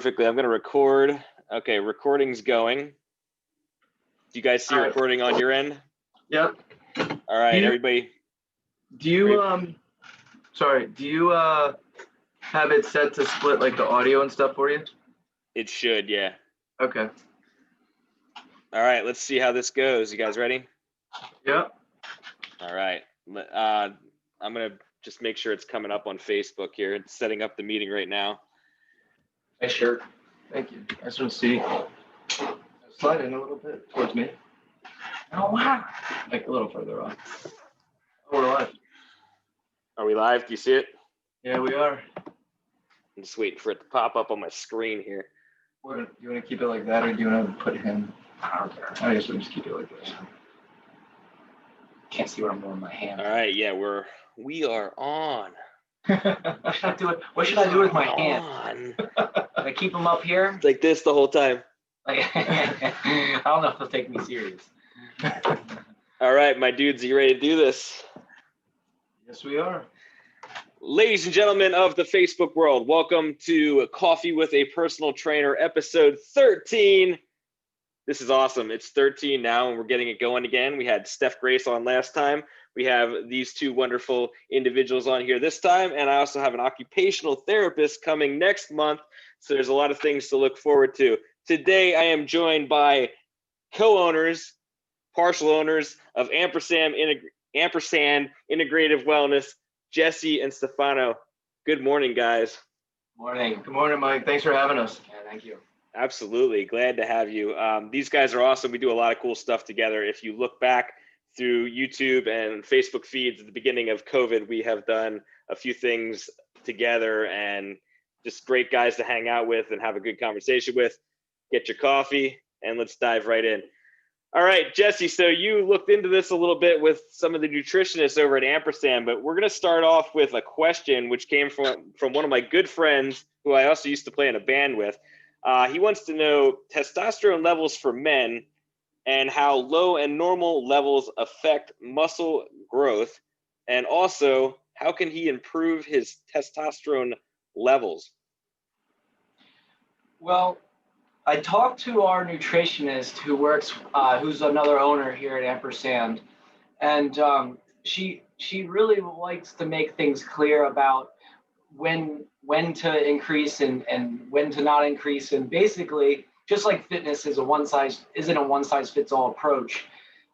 Perfectly. I'm going to record. Okay, recording's going. Do you guys see recording on your end? Yep. All right, everybody. Do you have it set to split like the audio and stuff for you? It should, yeah. Okay. All right, let's see how this goes. You guys ready? Yep. All right. I'm going to just make sure it's coming up on Facebook here. It's setting up the meeting right now. Hey, sure. Thank you. I just want to see. Slide in a little bit towards me. Oh, wow. Like a little further on. Oh, we're live. Are we live? Do you see it? Yeah, we are. I'm just waiting for it to pop up on my screen here. Do you want to keep it like that, or do you want to put him? I don't care. I guess we'll just keep it like this. Can't see what I'm doing with my hand. All right, yeah, we are on. What should I do? What should I do with my hand? I keep them up here like this the whole time. I don't know if they'll take me serious. All right, my dudes, are you ready to do this? Yes, we are. Ladies and gentlemen of the Facebook world, welcome to Coffee with a Personal Trainer, episode 13. This is awesome. It's 13 now, and we're getting it going again. We had Steph Grace on last time. We have these two wonderful individuals on here this time, and I also have an occupational therapist coming next month, so there's a lot of things to look forward to. Today, I am joined by co-owners, partial owners of Ampersand Integrative Wellness, Jesse and Stefano. Good morning, guys. Morning. Good morning, Mike. Thanks for having us. Yeah, thank you. Absolutely. Glad to have you. These guys are awesome. We do a lot of cool stuff together. If you look back through YouTube and Facebook feeds at the beginning of COVID, we have done a few things together, and just great guys to hang out with and have a good conversation with. Get your coffee and let's dive right in. All right, Jesse, so you looked into this a little bit with some of the nutritionists over at Ampersand, but we're going to start off with a question which came from one of my good friends who I also used to play in a band with. He wants to know testosterone levels for men and how low and normal levels affect muscle growth, and also how can he improve his testosterone levels? Well, I talked to our nutritionist who works, who's another owner here at Ampersand, and she really likes to make things clear about when to increase and when to not increase, and basically, just like fitness isn't a one size fits all approach.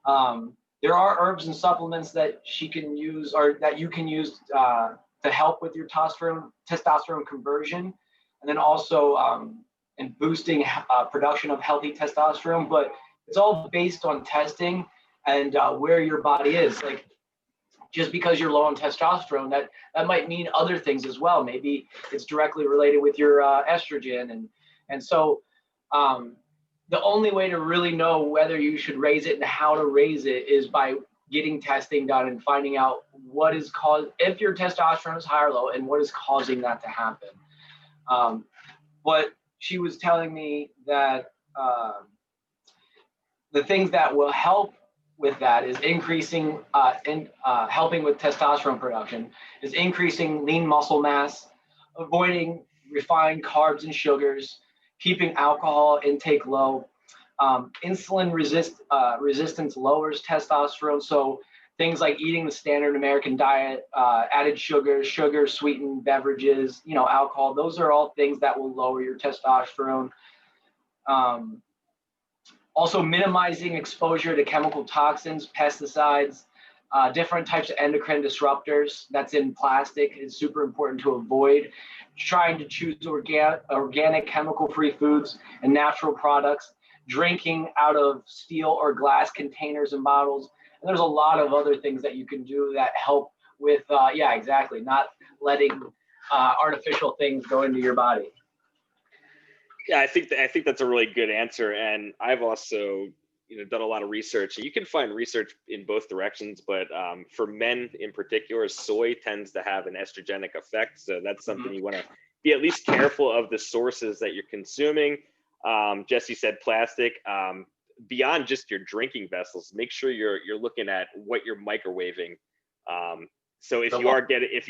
There are herbs and supplements that she can use, or that you can use to help with your testosterone conversion, and then also and boosting production of healthy testosterone. But it's all based on testing and where your body is. Like, just because you're low on testosterone, that might mean other things as well. Maybe it's directly related with your estrogen, and so the only way to really know whether you should raise it and how to raise it is by getting testing done and finding out what is if your testosterone is high or low, and what is causing that to happen. But she was telling me that the things that will help with that is increasing helping with testosterone production, is increasing lean muscle mass, avoiding refined carbs and sugars, keeping alcohol intake low. Insulin resistance lowers testosterone, so things like eating the standard American diet, added sugar sweetened beverages, alcohol, those are all things that will lower your testosterone. Also minimizing exposure to chemical toxins, pesticides, different types of endocrine disruptors that's in plastic is super important to avoid. Trying to choose organic chemical-free foods and natural products, drinking out of steel or glass containers and bottles. And there's a lot of other things that you can do that help with, not letting artificial things go into your body. Yeah, I think that's a really good answer, and I've also done a lot of research. You can find research in both directions, but for men in particular, soy tends to have an estrogenic effect, so that's something you want to be at least careful of the sources that you're consuming. Jesse said plastic. Beyond just your drinking vessels, make sure you're looking at what you're microwaving. So if you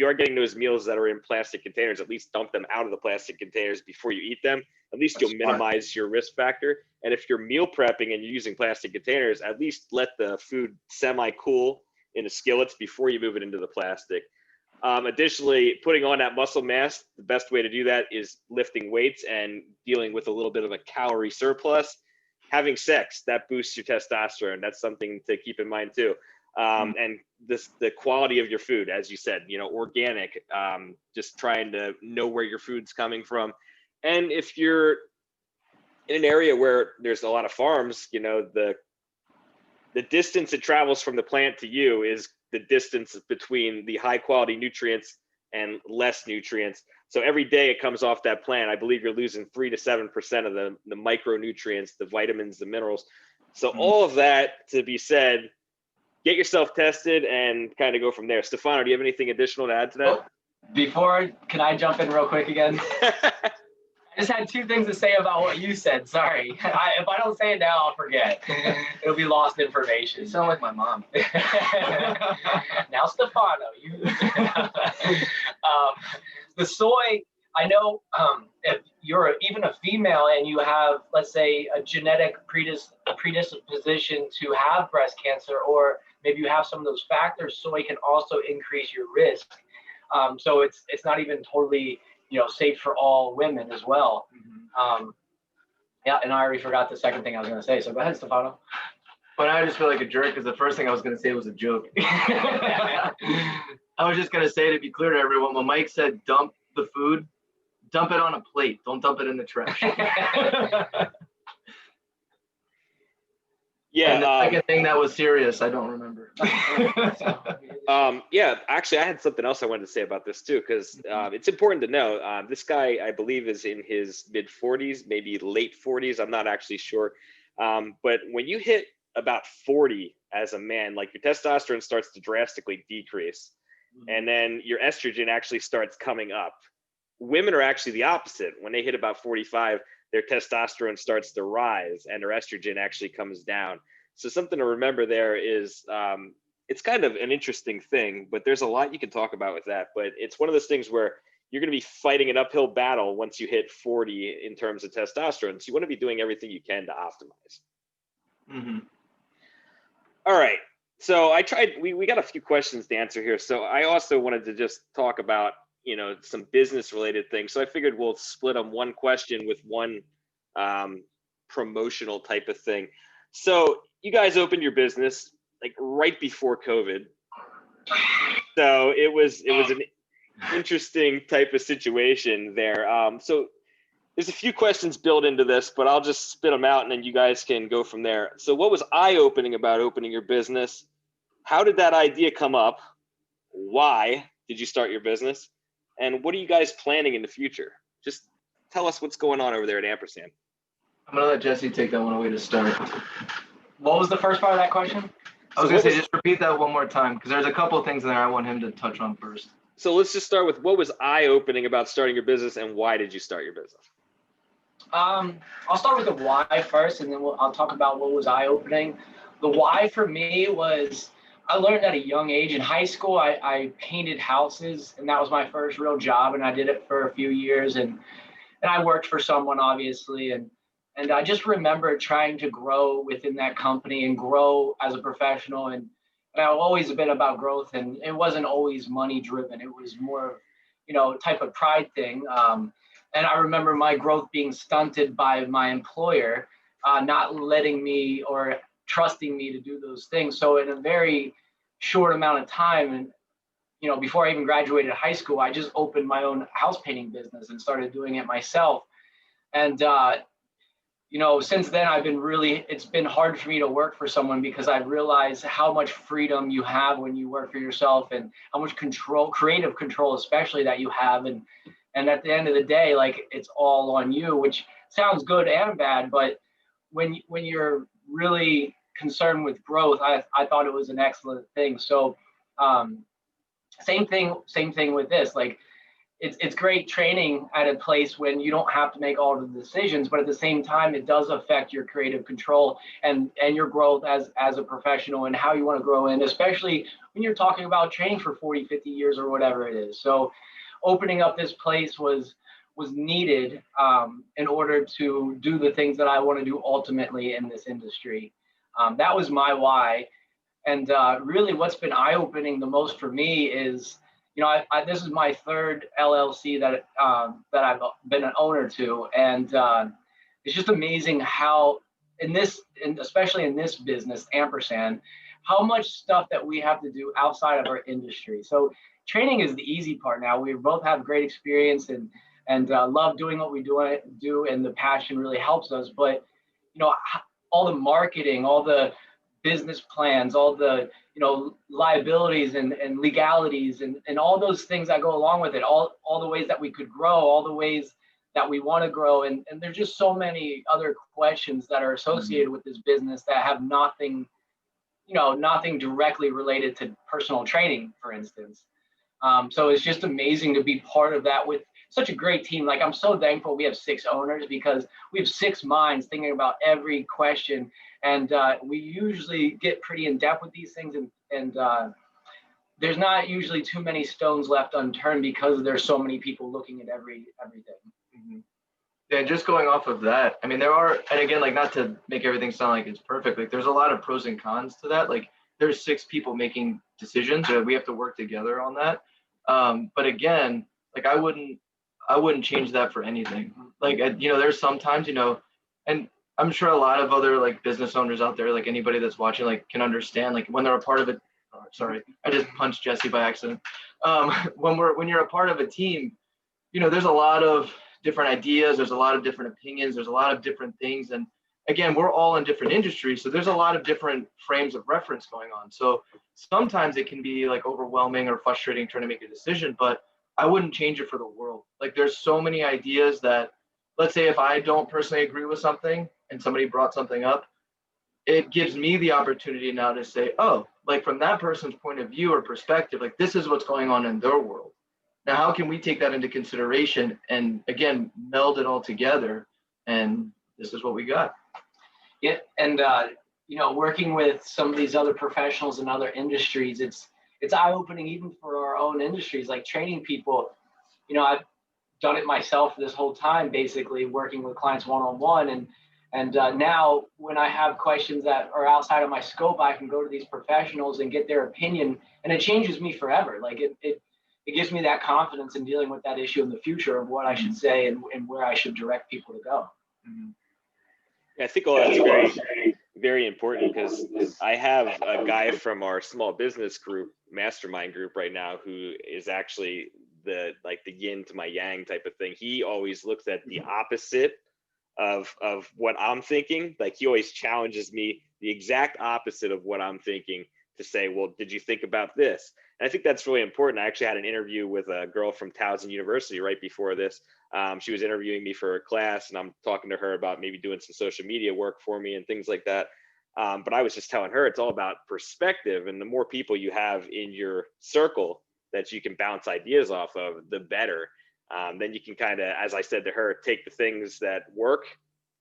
are getting those meals that are in plastic containers, at least dump them out of the plastic containers before you eat them. At least you'll minimize your risk factor. And if you're meal prepping and you're using plastic containers, at least let the food semi-cool in the skillets before you move it into the plastic. Additionally, putting on that muscle mass, the best way to do that is lifting weights and dealing with a little bit of a calorie surplus. Having sex, that boosts your testosterone. That's something to keep in mind too. And the quality of your food, as you said, organic, just trying to know where your food's coming from. And if you're in an area where there's a lot of farms, the distance it travels from the plant to you is the distance between the high quality nutrients and less nutrients. So every day it comes off that plant, I believe you're losing 3 to 7% of the micronutrients, the vitamins, the minerals. So all of that to be said, get yourself tested and kind of go from there. Stefano, do you have anything additional to add to that? Can I jump in real quick again? I just had 2 things to say about what you said. Sorry. If I don't say it now, I'll forget. It'll be lost information. You sound like my mom. Now, Stefano, the soy, I know if you're even a female and you have, let's say, a genetic predisposition to have breast cancer, or maybe you have some of those factors, soy can also increase your risk. So it's not even totally safe for all women as well. Yeah, and I already forgot the second thing I was going to say. So go ahead, Stefano. But I just feel like a jerk because the first thing I was going to say was a joke. I was just going to say, to be clear to everyone, when Mike said dump the food, dump it on a plate. Don't dump it in the trash. Yeah. And the second thing that was serious, I don't remember. Yeah, actually, I had something else I wanted to say about this too, because it's important to know. This guy, I believe, is in his mid 40s, maybe late 40s. I'm not actually sure. But when you hit about 40 as a man, like your testosterone starts to drastically decrease, and then your estrogen actually starts coming up. Women are actually the opposite. When they hit about 45, their testosterone starts to rise and their estrogen actually comes down. So something to remember there is it's kind of an interesting thing, but there's a lot you can talk about with that. But it's one of those things where you're going to be fighting an uphill battle once you hit 40 in terms of testosterone. So you want to be doing everything you can to optimize. All right. So we got a few questions to answer here. So I also wanted to just talk about some business related things. So I figured we'll split them one question with one promotional type of thing. So you guys opened your business like right before COVID. So it was an interesting type of situation there. So there's a few questions built into this, but I'll just spit them out and then you guys can go from there. So what was eye-opening about opening your business? How did that idea come up? Why did you start your business? And what are you guys planning in the future? Just tell us what's going on over there at Ampersand. I'm going to let Jesse take that one away to start. What was the first part of that question? I was going to say, just repeat that one more time, because there's a couple of things in there I want him to touch on first. So let's just start with what was eye-opening about starting your business and why did you start your business? I'll start with the why first, and then I'll talk about what was eye-opening. The why for me was I learned at a young age. In high school, I painted houses, and that was my first real job, and I did it for a few years, and I worked for someone, obviously, and I just remember trying to grow within that company and grow as a professional, and I've always been about growth, and it wasn't always money driven. It was more, type of pride thing. And I remember my growth being stunted by my employer, not letting me or trusting me to do those things. So in a very short amount of time, and before I even graduated high school, I just opened my own house painting business and started doing it myself. And since then it's been hard for me to work for someone because I've realized how much freedom you have when you work for yourself and how much control, creative control, especially, that you have. And at the end of the day, like, it's all on you, which sounds good and bad, but when you're really concerned with growth, I thought it was an excellent thing. So same thing with this. Like, it's great training at a place when you don't have to make all the decisions, but at the same time, it does affect your creative control and your growth as a professional and how you want to grow in, especially when you're talking about training for 40, 50 years or whatever it is. So opening up this place was needed in order to do the things that I want to do ultimately in this industry. That was my why. And really what's been eye-opening the most for me is, this is my third LLC that I've been an owner to, and it's just amazing how especially in this business, Ampersand, how much stuff that we have to do outside of our industry. So training is the easy part now. We both have great experience and love doing what we do, and the passion really helps us. But all the marketing, all the business plans, all the liabilities and legalities and all those things that go along with it, all the ways that we could grow, all the ways that we want to grow, and there's just so many other questions that are associated with this business that have nothing directly related to personal training, for instance. So it's just amazing to be part of that with such a great team. Like, I'm so thankful we have 6 owners, because we have 6 minds thinking about every question. And we usually get pretty in depth with these things, and there's not usually too many stones left unturned because there's so many people looking at everything. Mm-hmm. Yeah, just going off of that, I mean, there are, and again, like, not to make everything sound like it's perfect, like, there's a lot of pros and cons to that. Like, there's 6 people making decisions, so we have to work together on that. But again, like, I wouldn't change that for anything. Like, there's sometimes, and I'm sure a lot of other like business owners out there, like anybody that's watching, like, can understand, like, when they're a part of it. Oh, sorry, I just punched Jesse by accident. When you're a part of a team, there's a lot of different ideas, there's a lot of different opinions, there's a lot of different things, and again, we're all in different industries, so there's a lot of different frames of reference going on. So sometimes it can be like overwhelming or frustrating trying to make a decision, but I wouldn't change it for the world. Like, there's so many ideas that, let's say if I don't personally agree with something and somebody brought something up, it gives me the opportunity now to say, oh, like, from that person's point of view or perspective, like, this is what's going on in their world. Now, how can we take that into consideration and, again, meld it all together? And this is what we got. Yeah, and working with some of these other professionals in other industries, it's eye-opening even for our own industries, like training people. I've done it myself this whole time, basically working with clients one-on-one, and now when I have questions that are outside of my scope, I can go to these professionals and get their opinion, and it changes me forever. Like, it gives me that confidence in dealing with that issue in the future of what I should say and where I should direct people to go. Mm-hmm. I think all that's very, very important, because I have a guy from our small business group, mastermind group right now, who is actually the yin to my yang type of thing. He always looks at the opposite of what I'm thinking. Like, he always challenges me the exact opposite of what I'm thinking to say, well, did you think about this? And I think that's really important. I actually had an interview with a girl from Towson University right before this. She was interviewing me for a class, and I'm talking to her about maybe doing some social media work for me and things like that. But I was just telling her it's all about perspective, and the more people you have in your circle that you can bounce ideas off of, the better. Then you can kind of, as I said to her, take the things that work,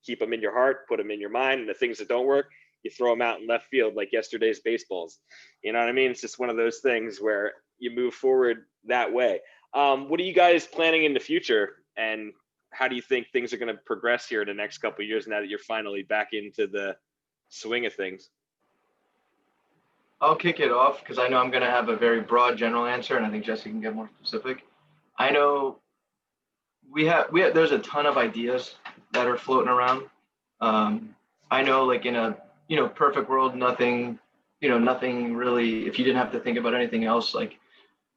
keep them in your heart, put them in your mind, and the things that don't work, you throw them out in left field like yesterday's baseballs. You know what I mean? It's just one of those things where you move forward that way. What are you guys planning in the future, and how do you think things are going to progress here in the next couple of years now that you're finally back into the swing of things? I'll kick it off because I know I'm going to have a very broad general answer, and I think Jesse can get more specific. I know we have there's a ton of ideas that are floating around. I know, like, in a perfect world, nothing really, if you didn't have to think about anything else, like,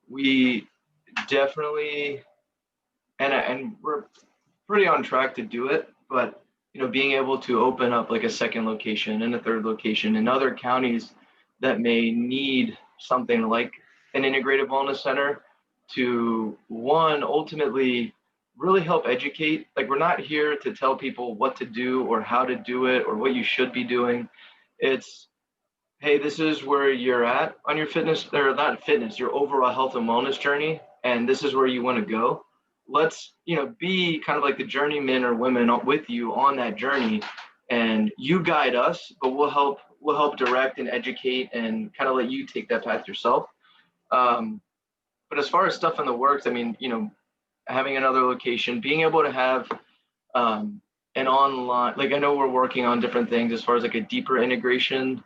we definitely, and we're pretty on track to do it, but being able to open up like a second location and a third location in other counties that may need something like an integrative wellness center to, one, ultimately really help educate. Like, we're not here to tell people what to do or how to do it or what you should be doing. It's, hey, this is where you're at on your fitness, or not fitness, your overall health and wellness journey, and this is where you want to go. let's, be kind of like the journeymen or women with you on that journey, and you guide us, but we'll help direct and educate and kind of let you take that path yourself. But as far as stuff in the works, I mean, having another location, being able to have an online, like I know we're working on different things as far as like a deeper integration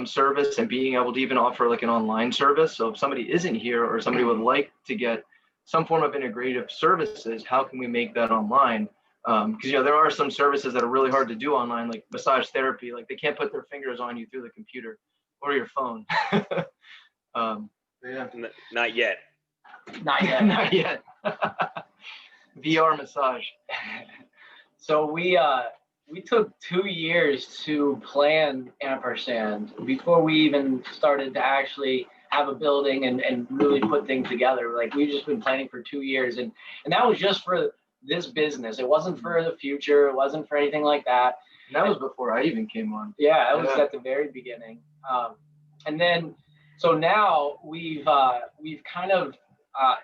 service, and being able to even offer like an online service. So if somebody isn't here or somebody would like to get some form of integrative services, how can we make that online? Because there are some services that are really hard to do online, like massage therapy. Like they can't put their fingers on you through the computer or your phone. Yeah. Not yet. Not yet. Not yet. VR massage. So we took 2 years to plan Ampersand before we even started to actually have a building and really put things together. Like we've just been planning for 2 years, and that was just for this business. It wasn't for the future. It wasn't for anything like that. And that was before I even came on. Yeah, it was at the very beginning. And then, so now we've kind of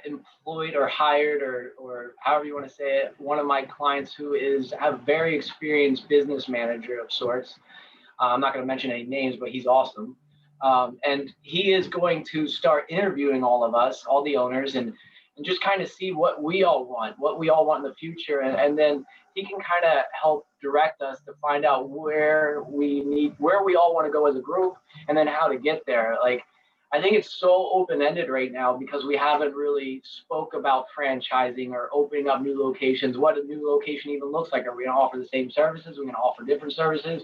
employed or hired or however you want to say it, one of my clients who is a very experienced business manager of sorts. I'm not going to mention any names, but he's awesome. And he is going to start interviewing all of us, all the owners, and just kind of see what we all want in the future. And then he can kind of help direct us to find out where we all want to go as a group, and then how to get there. Like, I think it's so open-ended right now because we haven't really spoke about franchising or opening up new locations, what a new location even looks like. Are we going to offer the same services? Are we going to offer different services?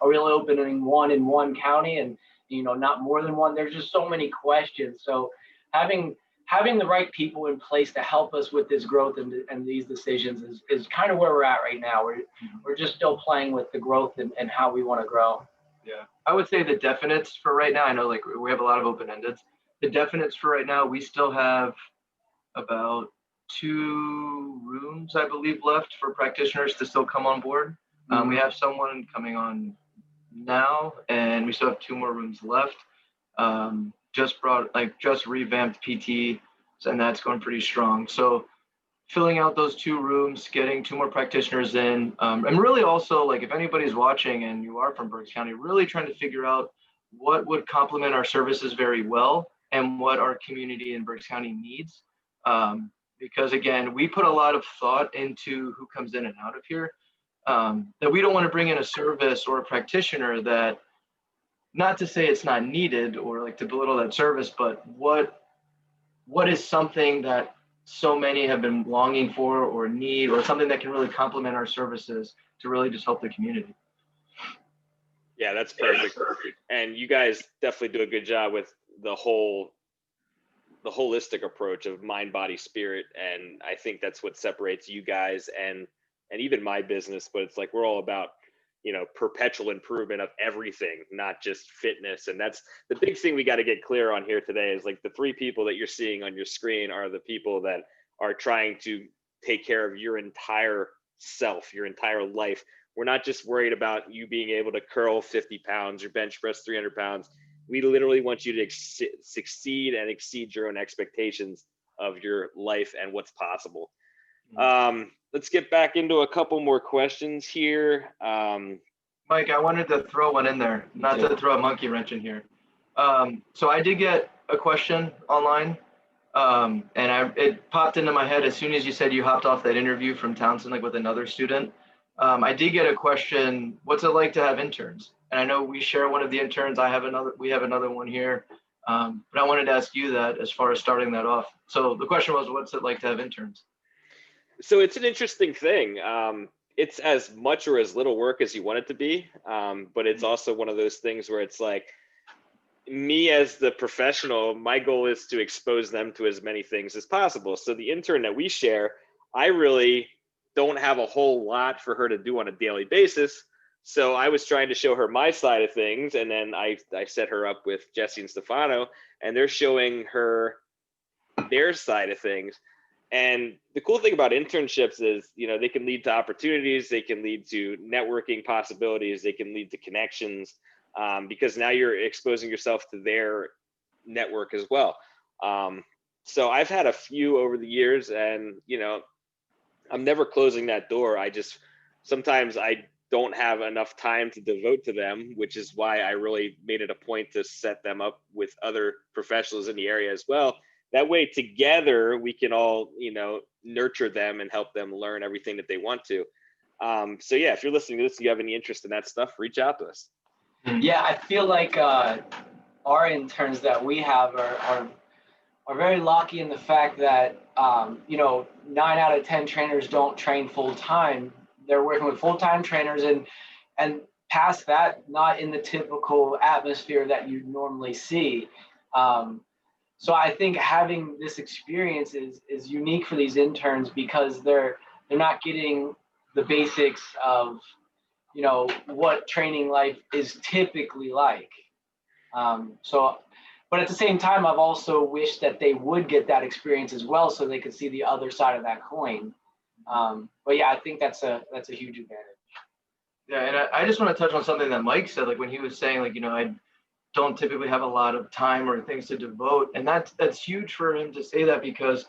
Are we only opening one in one county and, not more than one? There's just so many questions. So having the right people in place to help us with this growth and these decisions is kind of where we're at right now. We're just still playing with the growth and how we want to grow. Yeah, I would say the definites for right now, I know like we have a lot of open-endeds. The definites for right now, we still have about 2 rooms, I believe, left for practitioners to still come on board. We have someone coming on now, and we still have 2 more rooms left. Just revamped PT, and that's going pretty strong. So filling out those 2 rooms, getting 2 more practitioners in, and really also, like, if anybody's watching and you are from Berks County, really trying to figure out what would complement our services very well and what our community in Berks County needs. Because again, we put a lot of thought into who comes in and out of here, that we don't want to bring in a service or a practitioner that, not to say it's not needed or like to belittle that service, but what is something that so many have been longing for or need, or something that can really complement our services to really just help the community. Yeah, that's perfect. And you guys definitely do a good job with the holistic approach of mind, body, spirit. And I think that's what separates you guys and even my business. But it's like, we're all about, perpetual improvement of everything, not just fitness. And that's the big thing we got to get clear on here today, is like the 3 people that you're seeing on your screen are the people that are trying to take care of your entire self, your entire life. We're not just worried about you being able to curl 50 pounds or bench press 300 pounds. We literally want you to succeed and exceed your own expectations of your life and what's possible. Let's get back into a couple more questions here. Mike, I wanted to throw one in there, not to throw a monkey wrench in here. So I did get a question online, and it popped into my head as soon as you said you hopped off that interview from Townsend, like with another student. I did get a question: what's it like to have interns? And I know we share one of the interns. We have another one here, but I wanted to ask you that as far as starting that off. So the question was, what's it like to have interns? So it's an interesting thing. It's as much or as little work as you want it to be, but it's also one of those things where it's like, me as the professional, my goal is to expose them to as many things as possible. So the intern that we share, I really don't have a whole lot for her to do on a daily basis. So I was trying to show her my side of things, and then I set her up with Jesse and Stefano, and they're showing her their side of things. And the cool thing about internships is, they can lead to opportunities, they can lead to networking possibilities, they can lead to connections, because now you're exposing yourself to their network as well. So I've had a few over the years, and, I'm never closing that door. Sometimes I don't have enough time to devote to them, which is why I really made it a point to set them up with other professionals in the area as well. That way together we can all, nurture them and help them learn everything that they want to. So yeah, if you're listening to this, you have any interest in that stuff, reach out to us. Yeah, I feel like our interns that we have are very lucky in the fact that 9 out of 10 trainers don't train full time. They're working with full-time trainers and past that, not in the typical atmosphere that you normally see. So I think having this experience is unique for these interns because they're not getting the basics of what training life is typically like. But at the same time, I've also wished that they would get that experience as well, so they could see the other side of that coin. But yeah, I think that's a huge advantage. Yeah, and I just want to touch on something that Mike said, like when he was saying, like, I don't typically have a lot of time or things to devote, and that's huge for him to say that because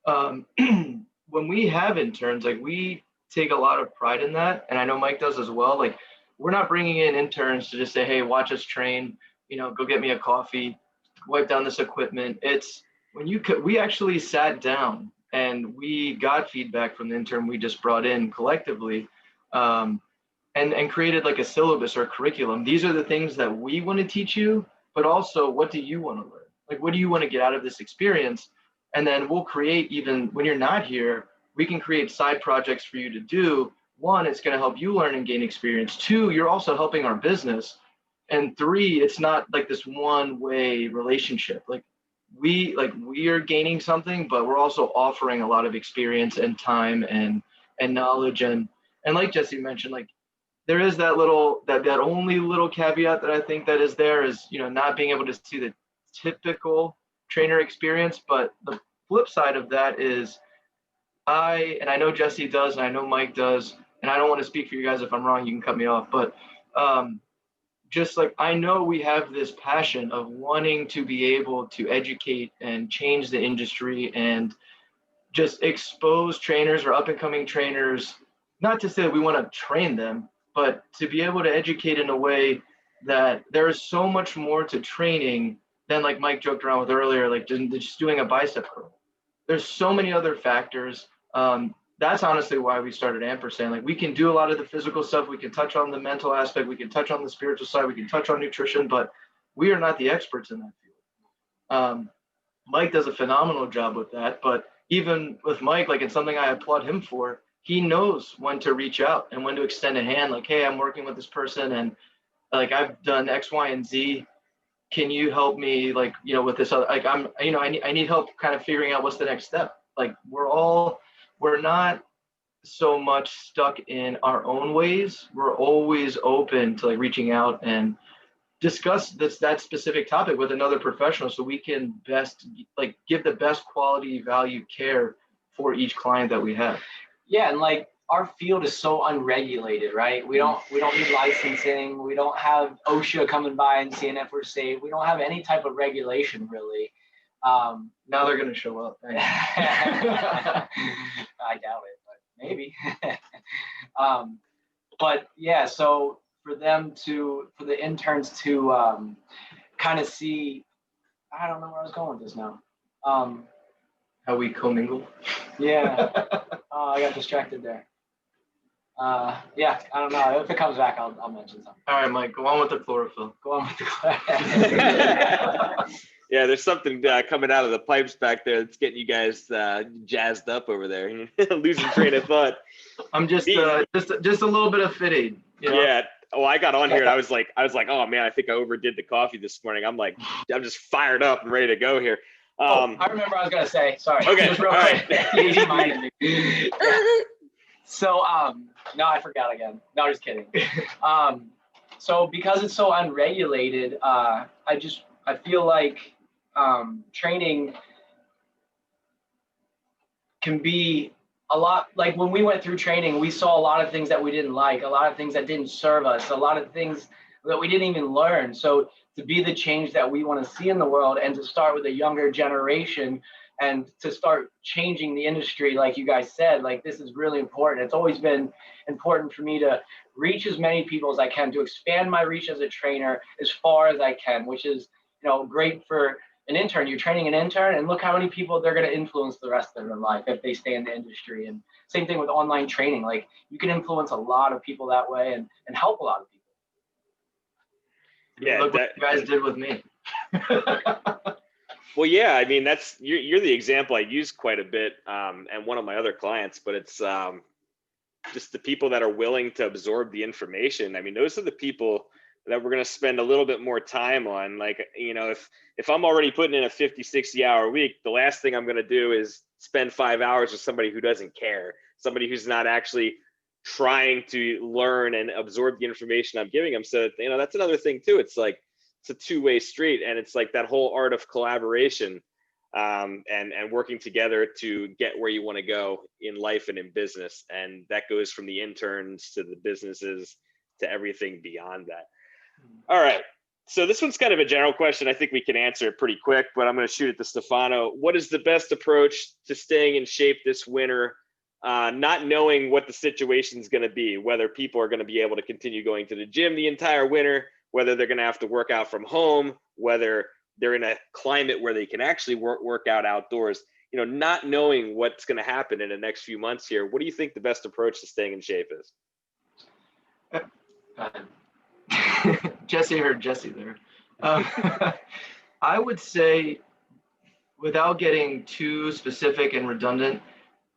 when we have interns, like we take a lot of pride in that, and I know Mike does as well. Like we're not bringing in interns to just say, hey, watch us train, go get me a coffee, wipe down this equipment. It's when we actually sat down and we got feedback from the intern we just brought in collectively, and created like a syllabus or a curriculum. These are the things that we want to teach you, but also what do you want to learn? Like, what do you want to get out of this experience? And then we'll create, even when you're not here, we can create side projects for you to do. One, it's going to help you learn and gain experience. Two, you're also helping our business. And three, it's not like this one-way relationship. Like we are gaining something, but we're also offering a lot of experience and time and knowledge. And like Jesse mentioned, like there is that only little caveat that I think that is there is, not being able to see the typical trainer experience. But the flip side of that is I know Jesse does, and I know Mike does, and I don't want to speak for you guys. If I'm wrong, you can cut me off. But just like I know we have this passion of wanting to be able to educate and change the industry and just expose trainers or up and coming trainers, not to say that we want to train them, but to be able to educate in a way that there is so much more to training than, like Mike joked around with earlier, like just doing a bicep curl. There's so many other factors. That's honestly why we started Ampersand. Like we can do a lot of the physical stuff. We can touch on the mental aspect. We can touch on the spiritual side. We can touch on nutrition, but we are not the experts in that field. Mike does a phenomenal job with that. But even with Mike, like it's something I applaud him for. He knows when to reach out and when to extend a hand. Like, hey, I'm working with this person, and like I've done X, Y, and Z. Can you help me? Like, with this other. Like I need help kind of figuring out what's the next step. Like we're not so much stuck in our own ways. We're always open to like reaching out and discuss that specific topic with another professional so we can best like give the best quality value care for each client that we have. Yeah, and like our field is so unregulated, right? We don't need licensing. We don't have OSHA coming by and seeing if we're safe. We don't have any type of regulation really. Now they're going to show up. I doubt it, but maybe. But yeah, so for the interns to kind of see, I don't know where I was going with this now. How we commingle. Yeah. I got distracted there. Yeah, I don't know. If it comes back, I'll mention something. All right, Mike, go on with the chlorophyll. Yeah, there's something coming out of the pipes back there that's getting you guys jazzed up over there. Losing train of thought. I'm just a little bit of fit aid. Yeah. Oh, I got on here and I was like, oh man, I think I overdid the coffee this morning. I'm just fired up and ready to go here. I remember I was gonna say. Sorry. Okay. Just real quick. So no, I forgot again. No, just kidding. So because it's so unregulated, I feel like training can be a lot. Like when we went through training, we saw a lot of things that we didn't like, a lot of things that didn't serve us, a lot of things that we didn't even learn. So to be the change that we want to see in the world and to start with a younger generation and to start changing the industry, like you guys said, like this is really important. It's always been important for me to reach as many people as I can, to expand my reach as a trainer as far as I can, which is, great for an intern. You're training an intern, and look how many people they're going to influence the rest of their life if they stay in the industry. And same thing with online training. Like you can influence a lot of people that way and help a lot of people. Yeah, look what you guys did with me. Well, yeah, I mean, you're the example I use quite a bit, and one of my other clients, but it's just the people that are willing to absorb the information. I mean, those are the people that we're going to spend a little bit more time on. Like, if I'm already putting in a 50, 60 hour week, the last thing I'm going to do is spend 5 hours with somebody who doesn't care, somebody who's not actually trying to learn and absorb the information I'm giving them. So, that's another thing too. It's like, it's a two-way street, and it's like that whole art of collaboration, and working together to get where you want to go in life and in business. And that goes from the interns to the businesses to everything beyond that. All right. So this one's kind of a general question. I think we can answer it pretty quick, but I'm going to shoot it to Stefano. What is the best approach to staying in shape this winter, not knowing what the situation is going to be, whether people are going to be able to continue going to the gym the entire winter, whether they're going to have to work out from home, whether they're in a climate where they can actually work out outdoors, not knowing what's going to happen in the next few months here. What do you think the best approach to staying in shape is? Jesse heard Jesse there. I would say, without getting too specific and redundant,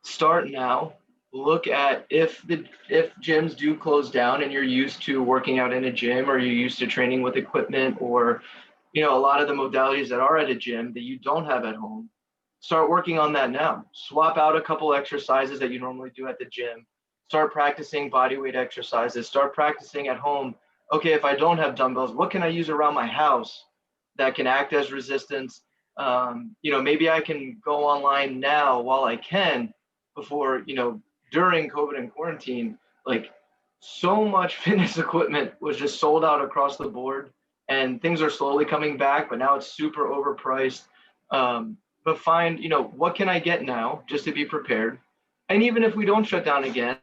start now. Look at if gyms do close down and you're used to working out in a gym, or you're used to training with equipment, or a lot of the modalities that are at a gym that you don't have at home, start working on that now. Swap out a couple exercises that you normally do at the gym. Start practicing body weight exercises. Start practicing at home. Okay, if I don't have dumbbells, what can I use around my house that can act as resistance? Maybe I can go online now while I can, before, during COVID and quarantine, like so much fitness equipment was just sold out across the board, and things are slowly coming back, but now it's super overpriced. But find, what can I get now just to be prepared? And even if we don't shut down again,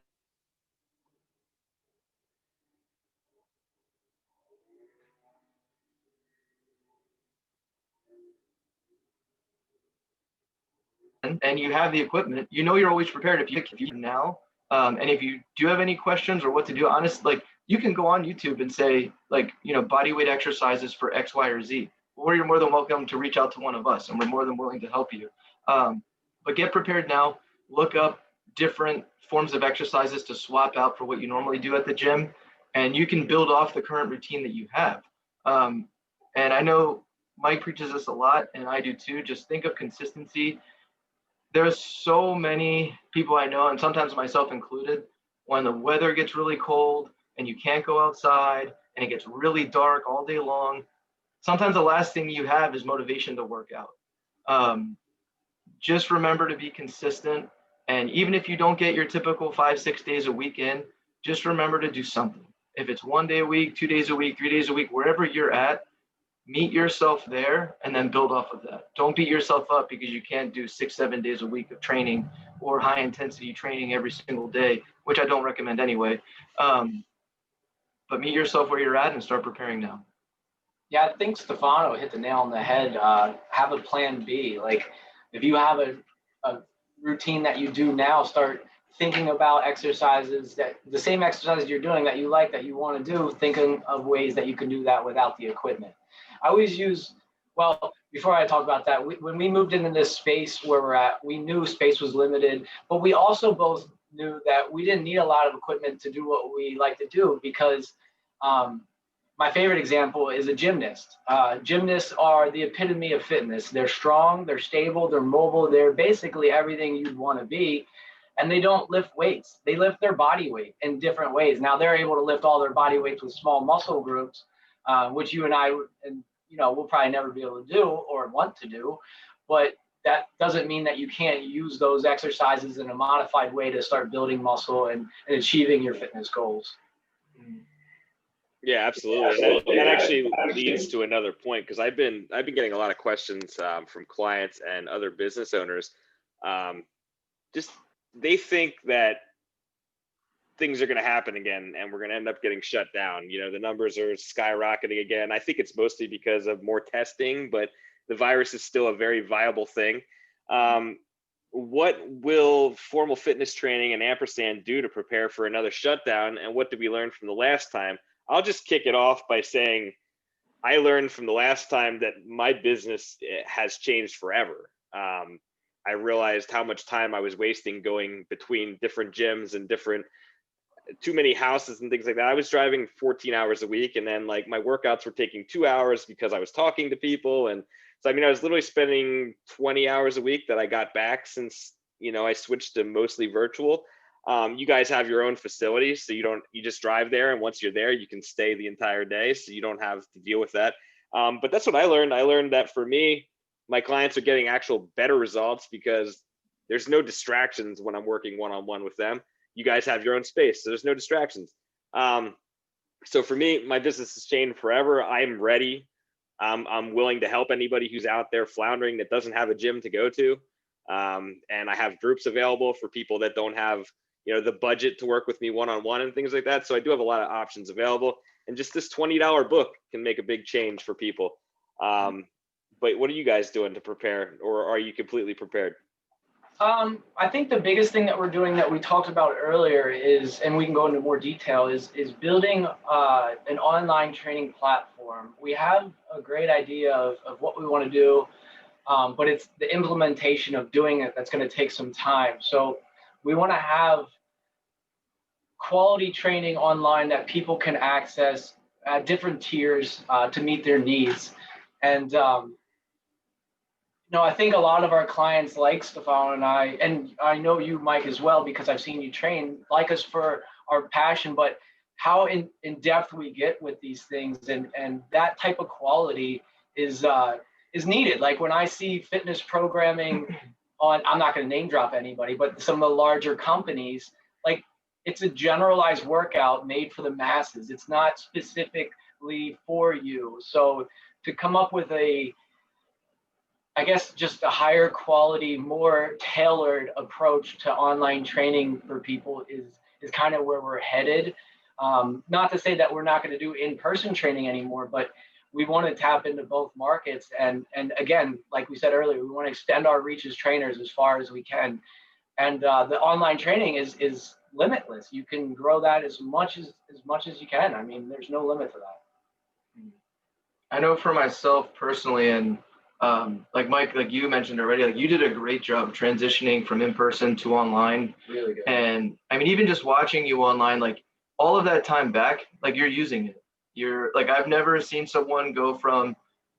and you have the equipment, you're always prepared if you now. And if you do have any questions or what to do, honestly, like you can go on YouTube and say, like, body weight exercises for X, Y, or Z, or you're more than welcome to reach out to one of us, and we're more than willing to help you. But get prepared now. Look up different forms of exercises to swap out for what you normally do at the gym, and you can build off the current routine that you have. And I know Mike preaches this a lot, and I do too. Just think of consistency. There's so many people I know, and sometimes myself included, when the weather gets really cold and you can't go outside and it gets really dark all day long, sometimes the last thing you have is motivation to work out. Just remember to be consistent. And even if you don't get your typical 5-6 days a week in, just remember to do something. If it's 1 day a week, 2 days a week, 3 days a week, wherever you're at, meet yourself there and then build off of that. Don't beat yourself up because you can't do 6-7 days a week of training or high intensity training every single day, which I don't recommend anyway. But meet yourself where you're at and start preparing now. Yeah, I think Stefano hit the nail on the head. Have a plan B. Like if you have a routine that you do now, start thinking about exercises, that the same exercises you're doing that you like, that you want to do, thinking of ways that you can do that without the equipment. I always use, well, before I talk about that, when we moved into this space where we're at, we knew space was limited, but we also both knew that we didn't need a lot of equipment to do what we like to do, because my favorite example is a gymnast. Gymnasts are the epitome of fitness. They're strong, they're stable, they're mobile, they're basically everything you'd want to be. And they don't lift weights. They lift their body weight in different ways. Now they're able to lift all their body weights with small muscle groups, which you and I, we'll probably never be able to do or want to do. But that doesn't mean that you can't use those exercises in a modified way to start building muscle and achieving your fitness goals. Yeah, absolutely. That actually leads to another point, because I've been getting a lot of questions from clients and other business owners. Just they think that things are going to happen again and we're going to end up getting shut down. The numbers are skyrocketing again. I think it's mostly because of more testing, but the virus is still a very viable thing. What will formal fitness training and Ampersand do to prepare for another shutdown? And what did we learn from the last time? I'll just kick it off by saying I learned from the last time that my business has changed forever. I realized how much time I was wasting going between different gyms and too many houses and things like that. I was driving 14 hours a week, and then like my workouts were taking 2 hours because I was talking to people. And so, I was literally spending 20 hours a week that I got back since, I switched to mostly virtual. You guys have your own facility, so you just drive there. And once you're there, you can stay the entire day. So you don't have to deal with that. But that's what I learned. I learned that for me, my clients are getting actual better results because there's no distractions when I'm working one-on-one with them. You guys have your own space, so there's no distractions. So for me, my business has changed forever. I'm ready. I'm willing to help anybody who's out there floundering that doesn't have a gym to go to. And I have groups available for people that don't have, the budget to work with me one-on-one and things like that. So I do have a lot of options available. And just this $20 book can make a big change for people. But what are you guys doing to prepare, or are you completely prepared? I think the biggest thing that we're doing that we talked about earlier is, and we can go into more detail, is building an online training platform. We have a great idea of what we want to do, but it's the implementation of doing it that's going to take some time. So we want to have quality training online that people can access at different tiers to meet their needs. And I think a lot of our clients like Stefano and I know you, Mike, as well, because I've seen you train, like us for our passion, but how in depth we get with these things, and that type of quality is needed. Like when I see fitness programming on, I'm not going to name drop anybody, but some of the larger companies, like it's a generalized workout made for the masses. It's not specifically for you. So to come up with I guess just a higher quality, more tailored approach to online training for people is kind of where we're headed. Not to say that we're not going to do in-person training anymore, but we want to tap into both markets. And again, like we said earlier, we want to extend our reach as trainers as far as we can. And the online training is limitless. You can grow that as much as you can. There's no limit to that. I know for myself personally, and like Mike, like you mentioned already, like you did a great job transitioning from in-person to online. Really good. And even just watching you online, like all of that time back, like you're using it. You're like, I've never seen someone go from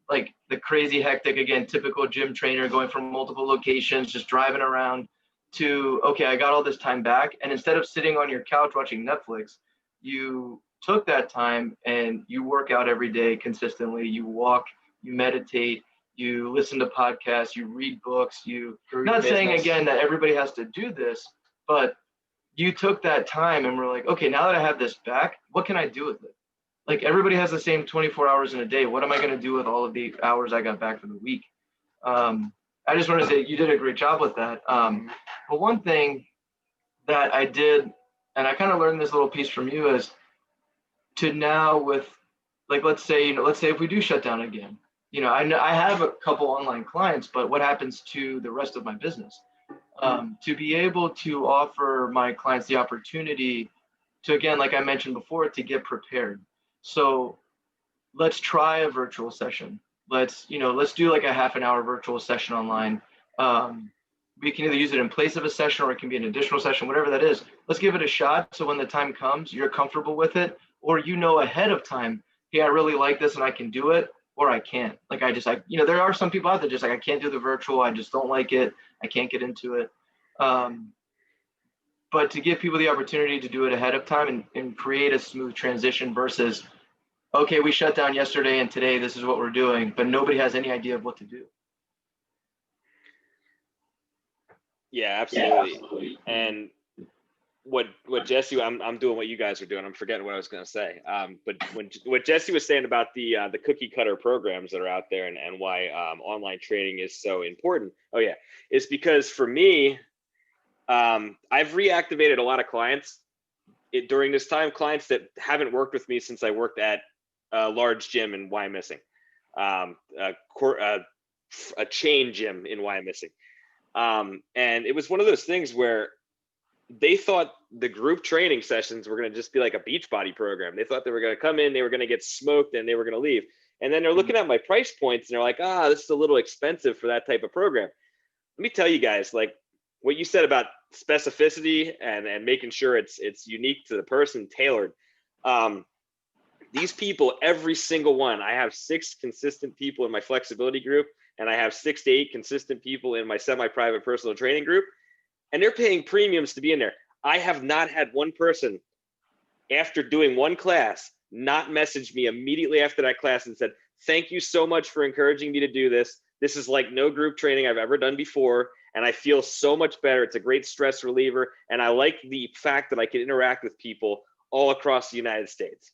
like the crazy hectic, again, typical gym trainer going from multiple locations, just driving around, to, okay, I got all this time back. And instead of sitting on your couch watching Netflix, you took that time and you work out every day consistently. You walk, you meditate, you listen to podcasts, you read books, not saying again that everybody has to do this, but you took that time and were like, okay, now that I have this back, what can I do with it? Like everybody has the same 24 hours in a day. What am I going to do with all of the hours I got back for the week? I just want to say you did a great job with that. But one thing that I did, and I kind of learned this little piece from you, is to now with, like, let's say if we do shut down again, I have a couple online clients, but what happens to the rest of my business? To be able to offer my clients the opportunity to, again, like I mentioned before, to get prepared. So let's try a virtual session. Let's do like a half an hour virtual session online. We can either use it in place of a session or it can be an additional session, whatever that is. Let's give it a shot. So when the time comes, you're comfortable with it, or ahead of time, hey, I really like this and I can do it, or I can't. Like there are some people out there just like, I can't do the virtual. I just don't like it. I can't get into it. But to give people the opportunity to do it ahead of time and create a smooth transition versus, okay, we shut down yesterday and today this is what we're doing, but nobody has any idea of what to do. Yeah, absolutely. And what Jesse, I'm doing what you guys are doing. I'm forgetting what I was going to say. But what Jesse was saying about the cookie cutter programs that are out there and why online training is so important. Oh yeah, it's because for me, I've reactivated a lot of clients during this time, clients that haven't worked with me since I worked at a large gym in Wyomissing, a chain gym in Wyomissing. And it was one of those things where they thought the group training sessions were going to just be like a Beachbody program. They thought they were going to come in, they were going to get smoked, and they were going to leave. And then they're looking at my price points and they're like, this is a little expensive for that type of program. Let me tell you guys, like what you said about specificity and making sure it's unique to the person, tailored. These people, every single one, I have 6 consistent people in my flexibility group, and I have 6 to 8 consistent people in my semi-private personal training group. And they're paying premiums to be in there. I have not had one person after doing one class not message me immediately after that class and said, thank you so much for encouraging me to do this. This is like no group training I've ever done before. And I feel so much better. It's a great stress reliever. And I like the fact that I can interact with people all across the United States.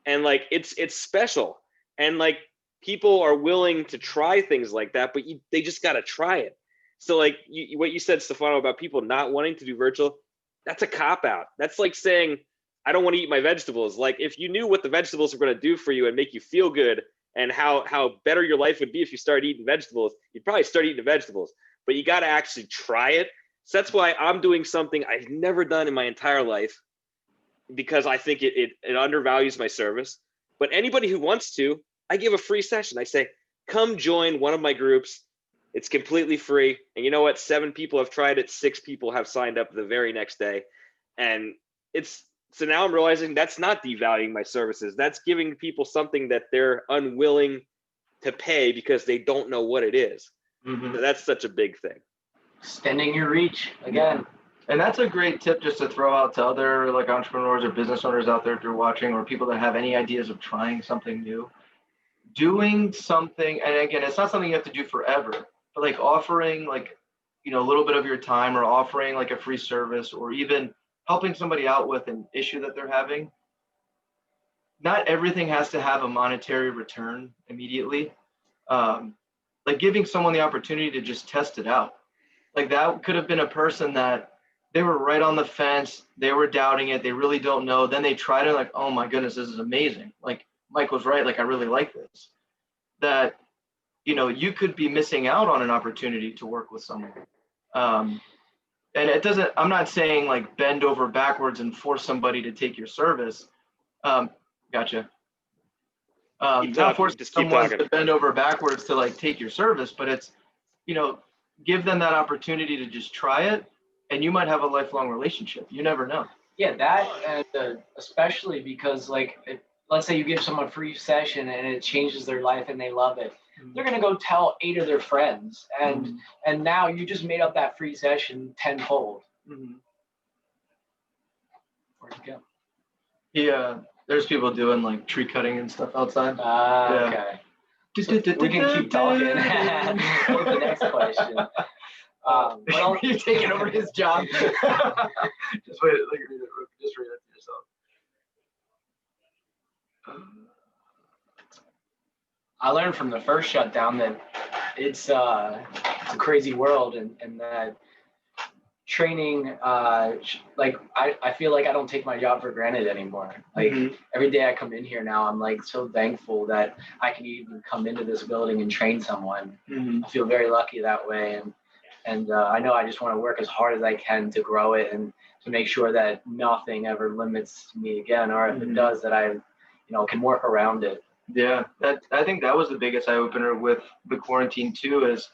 And like, it's special. And like, people are willing to try things like that, but they just got to try it. So like what you said, Stefano, about people not wanting to do virtual, that's a cop-out. That's like saying, I don't want to eat my vegetables. Like if you knew what the vegetables were going to do for you and make you feel good and how better your life would be if you started eating vegetables, you'd probably start eating the vegetables, but you got to actually try it. So that's why I'm doing something I've never done in my entire life, because I think it undervalues my service. But anybody who wants to, I give a free session. I say, come join one of my groups. It's completely free. And you know what? 7 people have tried it. 6 people have signed up the very next day. And so now I'm realizing that's not devaluing my services. That's giving people something that they're unwilling to pay because they don't know what it is. So that's such a big thing. Extending your reach again. And that's a great tip just to throw out to other like entrepreneurs or business owners out there if you're watching, or people that have any ideas of trying something new. Doing something, and again, it's not something you have to do forever, but like offering like, a little bit of your time, or offering like a free service, or even helping somebody out with an issue that they're having. Not everything has to have a monetary return immediately. Like giving someone the opportunity to just test it out. Like that could have been a person that they were right on the fence. They were doubting it. They really don't know. Then they tried it, like, oh my goodness, this is amazing. Like Mike was right. Like, I really like this. That, you could be missing out on an opportunity to work with someone. And I'm not saying like bend over backwards and force somebody to take your service. Gotcha. Not force someone to bend over backwards to like take your service, but it's, give them that opportunity to just try it, and you might have a lifelong relationship. You never know. Yeah, that, and especially because like, let's say you give someone a free session and it changes their life and they love it. They're going to go tell 8 of their friends, and now you just made up that free session tenfold. Where'd you go? Yeah, there's people doing like tree cutting and stuff outside. Okay. So we can keep talking. The next question. Well, you're taking over his job. Just wait. Just read it to yourself. I learned from the first shutdown that it's a crazy world, and that training, like I feel like I don't take my job for granted anymore. Like every day I come in here now, I'm like so thankful that I can even come into this building and train someone. I feel very lucky that way, and I know I just want to work as hard as I can to grow it and to make sure that nothing ever limits me again, or if it does, that I can work around it. Yeah, I think that was the biggest eye opener with the quarantine too, is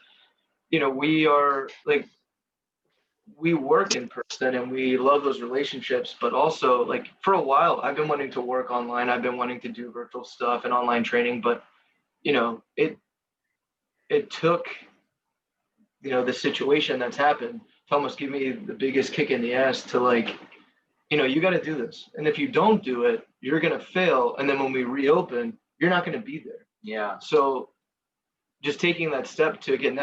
we are like, we work in person and we love those relationships, but also like for a while I've been wanting to work online. I've been wanting to do virtual stuff and online training, but it took the situation that's happened to almost give me the biggest kick in the ass to like, you got to do this, and if you don't do it, you're going to fail, and then when we reopen, you're not going to be there. Yeah. So just taking that step to, again,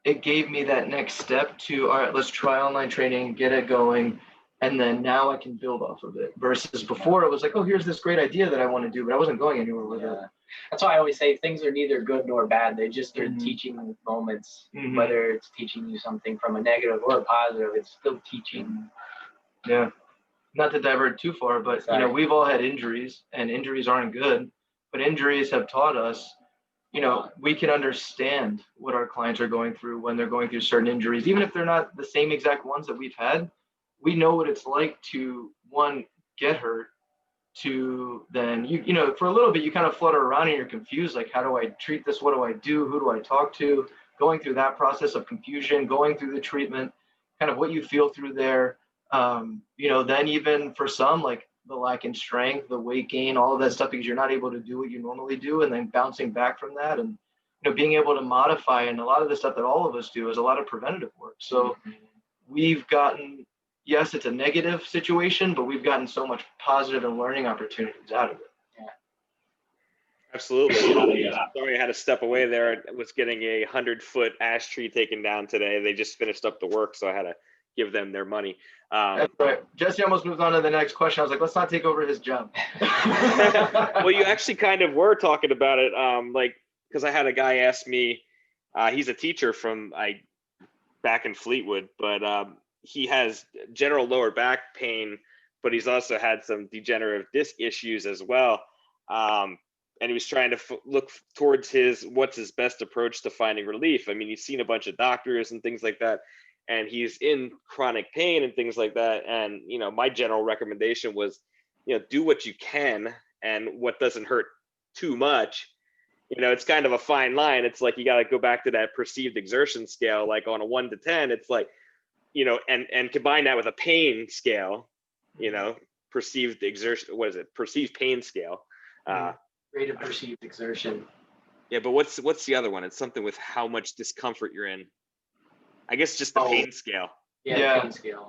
it gave me that next step to, all right, let's try online training, get it going. And then now I can build off of it, versus before it was like, oh, here's this great idea that I want to do, but I wasn't going anywhere with it. That's why I always say things are neither good nor bad. They just are Mhm. teaching moments, Mhm. whether it's teaching you something from a negative or a positive, it's still teaching. Yeah. Not to divert too far, but Sorry. we've all had injuries, and injuries aren't good, but injuries have taught us, we can understand what our clients are going through when they're going through certain injuries, even if they're not the same exact ones that we've had. We know what it's like to, one, get hurt, to then for a little bit you kind of flutter around and you're confused, like, how do I treat this, what do I do, who do I talk to, going through that process of confusion, going through the treatment, kind of what you feel through there. Then even for some, like the lack in strength, the weight gain, all of that stuff, because you're not able to do what you normally do, and then bouncing back from that, and being able to modify. And a lot of the stuff that all of us do is a lot of preventative work. So we've gotten, yes, it's a negative situation, but we've gotten so much positive and learning opportunities out of it. Absolutely. Sorry, I had to step away there. I was getting a 100-foot ash tree taken down today. They just finished up the work, so I had to give them their money. That's right. Jesse almost moved on to the next question. I was like, let's not take over his job. Well, you actually kind of were talking about it, because I had a guy ask me, he's a teacher from back in Fleetwood, but he has general lower back pain, but he's also had some degenerative disc issues as well. And he was trying to look towards what's his best approach to finding relief. I mean, he's seen a bunch of doctors and things like that, and he's in chronic pain and things like that. And, my general recommendation was, do what you can and what doesn't hurt too much. It's kind of a fine line. It's like, you got to go back to that perceived exertion scale, like on a 1 to 10, it's like, and combine that with a pain scale, perceived exertion, perceived pain scale. Rate of perceived exertion. Yeah, but what's the other one? It's something with how much discomfort you're in. I guess just the pain scale. Yeah. Pain scale.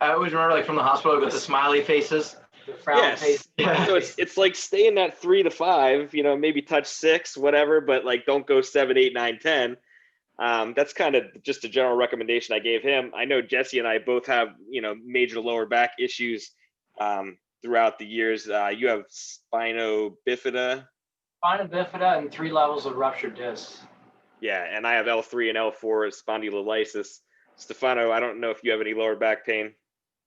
I always remember, like, from the hospital with the smiley faces. The frown face. Yeah. So it's like, stay in that 3 to 5, maybe touch 6, whatever, but like, don't go 7, 8, 9, 10. That's kind of just a general recommendation I gave him. I know Jesse and I both have, major lower back issues throughout the years. You have spina bifida. Spina bifida and 3 levels of ruptured discs. Yeah, and I have L3 and L4 spondylolysis. Stefano, I don't know if you have any lower back pain.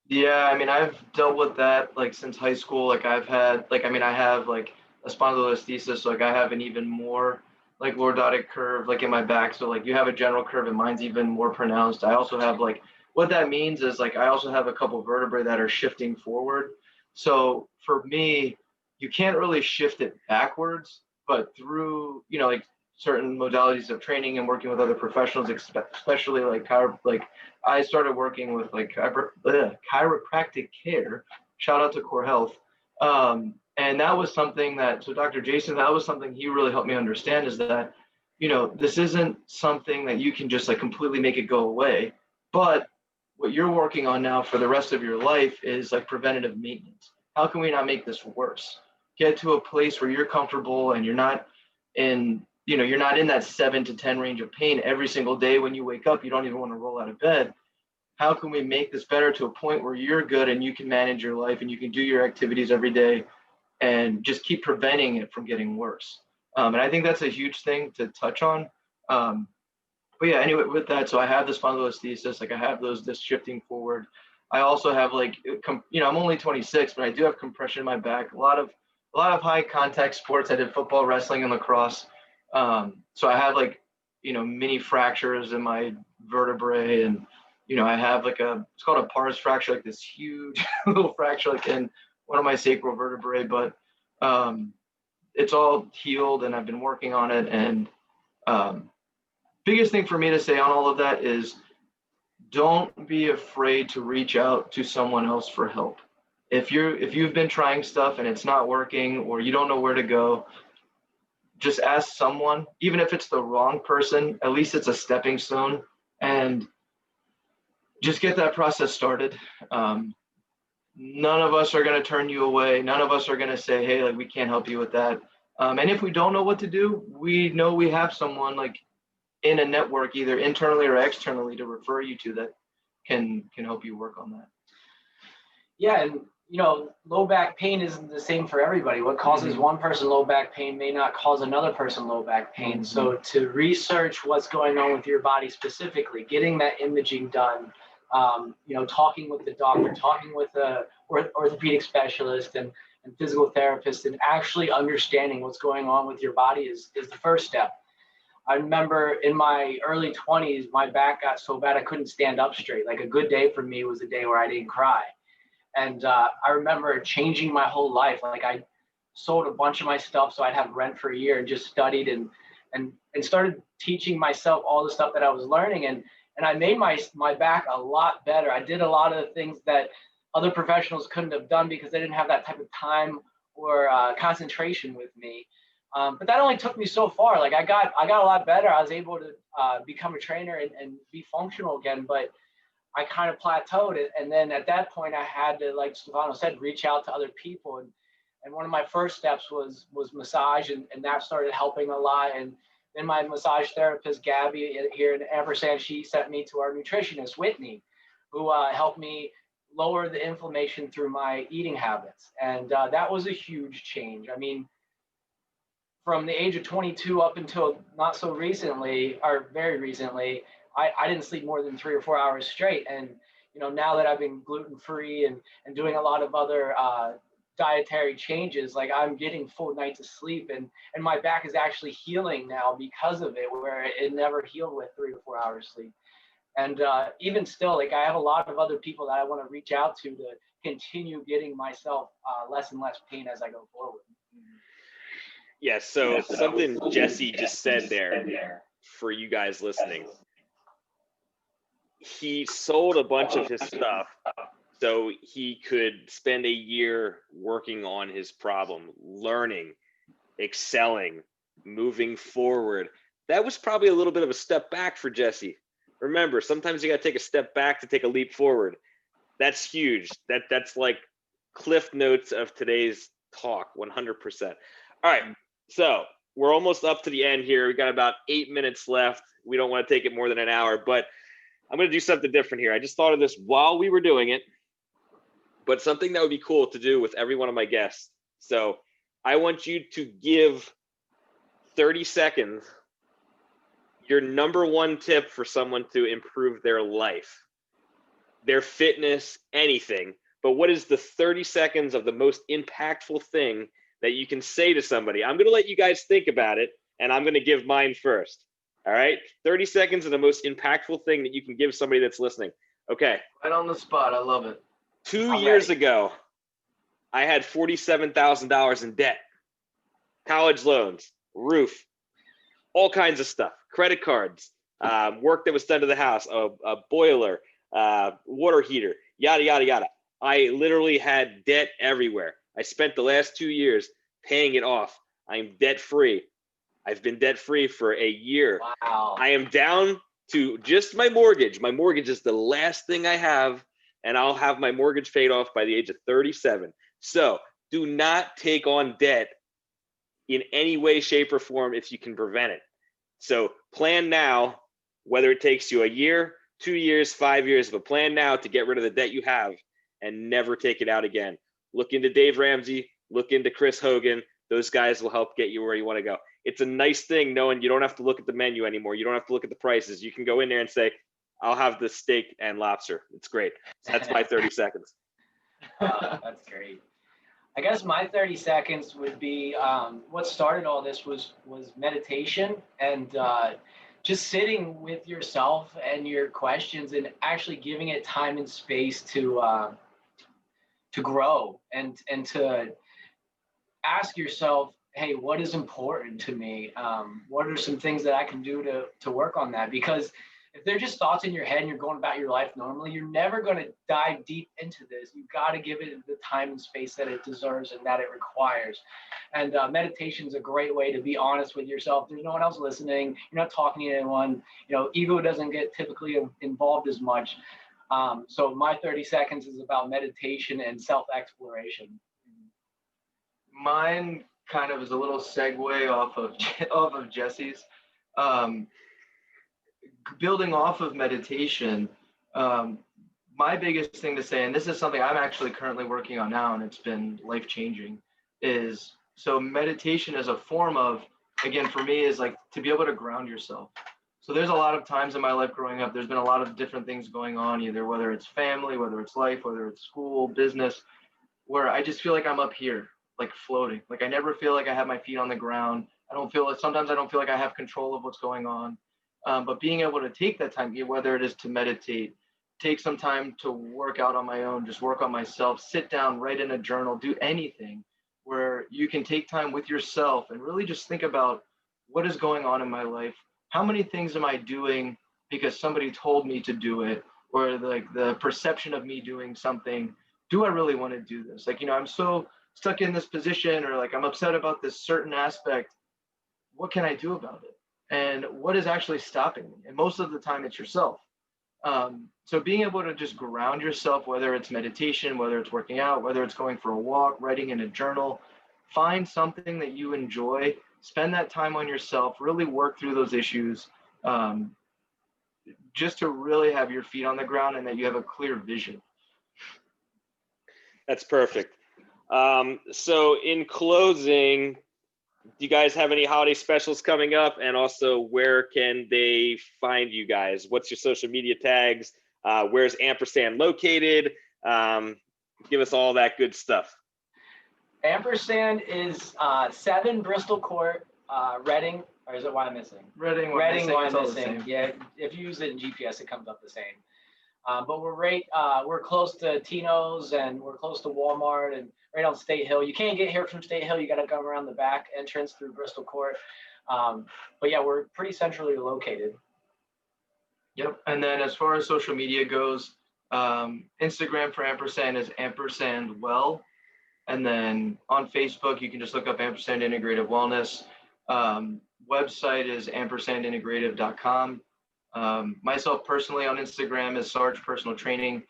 Yeah, I mean, I've dealt with that, like, since high school. Like, I've had, like, I have, like, a spondylolisthesis, so, like, I have an even more, like, lordotic curve, like, in my back. So, like, you have a general curve, and mine's even more pronounced. I also have, like, what that means is, like, I also have a couple vertebrae that are shifting forward. So for me, you can't really shift it backwards, but through, like, certain modalities of training and working with other professionals, especially like I started working with, like, chiropractic care. Shout out to Core Health. And that was something that, so Dr. Jason, that was something he really helped me understand, is that, this isn't something that you can just, like, completely make it go away, but what you're working on now for the rest of your life is, like, preventative maintenance. How can we not make this worse? Get to a place where you're comfortable and you're not in that 7 to 10 range of pain every single day. When you wake up, you don't even want to roll out of bed. How can we make this better to a point where you're good and you can manage your life and you can do your activities every day and just keep preventing it from getting worse? And I think that's a huge thing to touch on. But yeah, anyway, with that, so I have the spondylolisthesis, like, I have those discs shifting forward. I also have, like, I'm only 26, but I do have compression in my back. A lot of high contact sports. I did football, wrestling, and lacrosse. So I have, like, mini fractures in my vertebrae, and I have, like, it's called a pars fracture, like this huge little fracture, like, in one of my sacral vertebrae. But it's all healed, and I've been working on it. And biggest thing for me to say on all of that is, don't be afraid to reach out to someone else for help. If you've been trying stuff and it's not working, or you don't know where to go, just ask someone. Even if it's the wrong person, at least it's a stepping stone, and just get that process started. None of us are going to turn you away. None of us are going to say, hey, like, we can't help you with that. And if we don't know what to do, we know we have someone, like, in a network, either internally or externally, to refer you to, that can help you work on that. Yeah, and low back pain isn't the same for everybody. What causes one person low back pain may not cause another person low back pain. So to research what's going on with your body specifically, getting that imaging done, talking with the doctor, talking with a orthopedic specialist and physical therapist, and actually understanding what's going on with your body is the first step. I remember in my early 20s, my back got so bad I couldn't stand up straight. Like a good day for me was a day where I didn't cry. And I remember changing my whole life. Like I sold a bunch of my stuff so I'd have rent for a year, and just studied and started teaching myself all the stuff that I was learning. And I made my back a lot better. I did a lot of the things that other professionals couldn't have done because they didn't have that type of time or concentration with me. But that only took me so far. Like I got a lot better. I was able to become a trainer and be functional again. But I kind of plateaued it. And then at that point, I had to, like Stefano said, reach out to other people. And one of my first steps was massage, and that started helping a lot. And then my massage therapist, Gabby, here in Ampersand, she sent me to our nutritionist, Whitney, who helped me lower the inflammation through my eating habits. And that was a huge change. I mean, from the age of 22 up until not so recently, or very recently, I didn't sleep more than 3 or 4 hours straight. And, now that I've been gluten-free and doing a lot of other dietary changes, like I'm getting full nights of sleep, and my back is actually healing now because of it, where it never healed with 3 to 4 hours sleep. And even still, like I have a lot of other people that I want to reach out to continue getting myself less and less pain as I go forward. Yeah, so something Jesse just said there for you guys listening. He sold a bunch of his stuff so he could spend a year working on his problem, learning, excelling, moving forward. That was probably a little bit of a step back for Jesse. Remember, sometimes you got to take a step back to take a leap forward. That's huge. That's like cliff notes of today's talk, 100%. All right, so we're almost up to the end here. We got about 8 minutes left. We don't want to take it more than an hour, but I'm going to do something different here. I just thought of this while we were doing it, but something that would be cool to do with every one of my guests. So I want you to give 30 seconds your number one tip for someone to improve their life, their fitness, anything. But what is the 30 seconds of the most impactful thing that you can say to somebody? I'm going to let you guys think about it, and I'm going to give mine first. All right, 30 seconds of the most impactful thing that you can give somebody that's listening. Okay. Right on the spot. I love it. 2 years ago, I had $47,000 in debt, college loans, roof, all kinds of stuff, credit cards, work that was done to the house, a boiler, water heater, yada, yada, yada. I literally had debt everywhere. I spent the last 2 years paying it off. I'm debt free. I've been debt free for a year. Wow. I am down to just my mortgage. My mortgage is the last thing I have, and I'll have my mortgage paid off by the age of 37. So do not take on debt in any way, shape, or form if you can prevent it. So plan now, whether it takes you a year, 2 years, 5 years, but plan now to get rid of the debt you have and never take it out again. Look into Dave Ramsey, look into Chris Hogan. Those guys will help get you where you want to go. It's a nice thing knowing you don't have to look at the menu anymore. You don't have to look at the prices. You can go in there and say, I'll have the steak and lobster. It's great. So that's my 30 seconds. That's great. I guess my 30 seconds would be what started all this was meditation, and just sitting with yourself and your questions and actually giving it time and space to grow and to ask yourself, hey, what is important to me? What are some things that I can do to work on that? Because if they're just thoughts in your head and you're going about your life normally, you're never going to dive deep into this. You've got to give it the time and space that it deserves and that it requires. And meditation is a great way to be honest with yourself. There's no one else listening. You're not talking to anyone. Ego doesn't get typically involved as much. So my 30 seconds is about meditation and self-exploration. Mine kind of is a little segue off of Jesse's. Building off of meditation, my biggest thing to say, and this is something I'm actually currently working on now, and it's been life-changing, is so meditation is a form of, again, for me, is like to be able to ground yourself. So there's a lot of times in my life growing up, there's been a lot of different things going on, either whether it's family, whether it's life, whether it's school, business, where I just feel like I'm up here, like floating. Like I never feel like I have my feet on the ground. I don't feel like, sometimes I don't feel like I have control of what's going on. But being able to take that time, whether it is to meditate, take some time to work out on my own, just work on myself, sit down, write in a journal, do anything where you can take time with yourself and really just think about what is going on in my life. How many things am I doing because somebody told me to do it, or like the perception of me doing something? Do I really want to do this? Like, I'm so stuck in this position, or like I'm upset about this certain aspect. What can I do about it? And what is actually stopping me? And most of the time it's yourself. So being able to just ground yourself, whether it's meditation, whether it's working out, whether it's going for a walk, writing in a journal, find something that you enjoy, spend that time on yourself, really work through those issues, just to really have your feet on the ground and that you have a clear vision. That's perfect. So in closing, do you guys have any holiday specials coming up? And also, where can they find you guys? What's your social media tags? Where's Ampersand located? Give us all that good stuff. Ampersand is 7 Bristol Court, Reading, or is it why I'm missing? Reading, why I'm missing. Yeah, if you use it in GPS, it comes up the same. But we're close to Tino's, and we're close to Walmart, and right on State Hill. You can't get here from State Hill. You got to come around the back entrance through Bristol Court. But yeah, we're pretty centrally located. Yep. And then as far as social media goes, Instagram for Ampersand is Ampersand Well. And then on Facebook, you can just look up Ampersand Integrative Wellness. Website is ampersandintegrative.com. Myself personally on Instagram is Sarge Personal Training.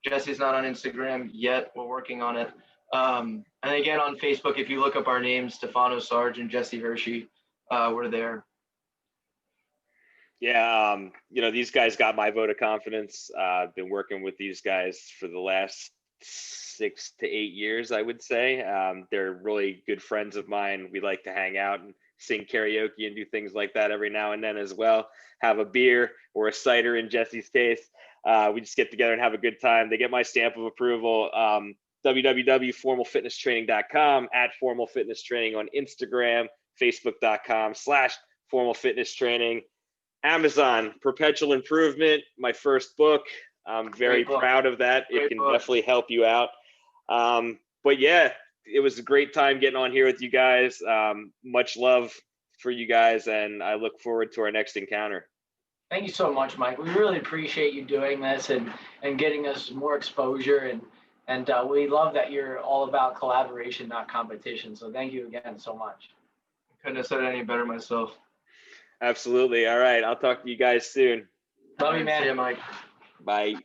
Jesse's not on Instagram yet. We're working on it. And again, on Facebook, if you look up our names, Stefano Sarge and Jesse Hershey, we're there. Yeah, these guys got my vote of confidence. I've been working with these guys for the last 6 to 8 years, I would say. They're really good friends of mine. We like to hang out and sing karaoke and do things like that every now and then as well. Have a beer or a cider in Jesse's case. We just get together and have a good time. They get my stamp of approval. www.formalfitnesstraining.com, @formalfitnesstraining on Instagram, facebook.com/formalfitnesstraining. Amazon, Perpetual Improvement, my first book. I'm very proud of that. It can definitely help you out. But yeah, it was a great time getting on here with you guys. Much love for you guys, and I look forward to our next encounter. Thank you so much, Mike. We really appreciate you doing this and getting us more exposure. And we love that you're all about collaboration, not competition. So thank you again so much. I couldn't have said it any better myself. Absolutely. All right. I'll talk to you guys soon. Love you, man. See you, Mike. Bye.